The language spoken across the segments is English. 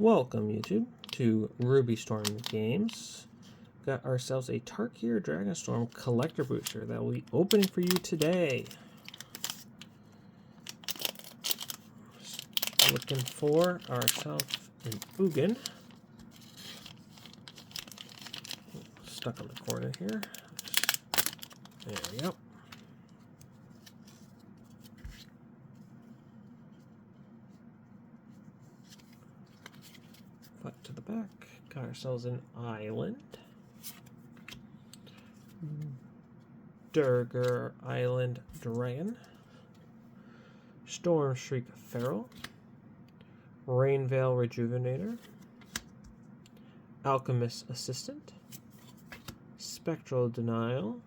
Welcome, YouTube, to Ruby Storm Games. Got ourselves a Tarkir Dragonstorm Collector Booster that will be opening for you today. Looking for ourselves an Ugin. Stuck on the corner here. There we go. Flip to the back. Got ourselves an Island. Tarkir Island Dragon. Stormstreak Feral. Rainveil Rejuvenator. Alchemist Assistant. Spectral Denial.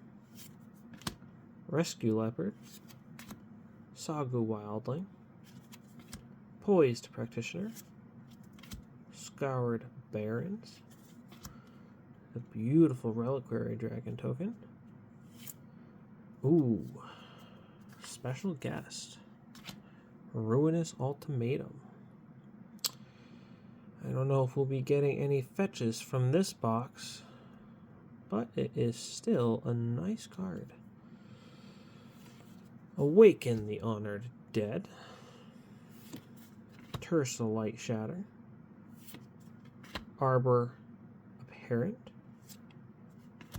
Rescue Leopard. Sagu Wildling. Poised Practitioner. Scoured Barons. A beautiful Reliquary Dragon token. Ooh. Special Guest. Ruinous Ultimatum. I don't know if we'll be getting any fetches from this box, but it is still a nice card. Awaken the Honored Dead. Tersa Light Shatter. Arbor Apparent.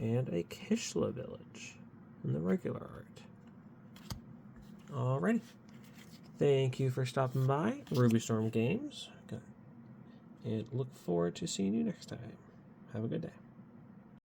And a Kishla Village in the regular art. Alrighty. Thank you for stopping by Ruby Storm Games. And look forward to seeing you next time. Have a good day.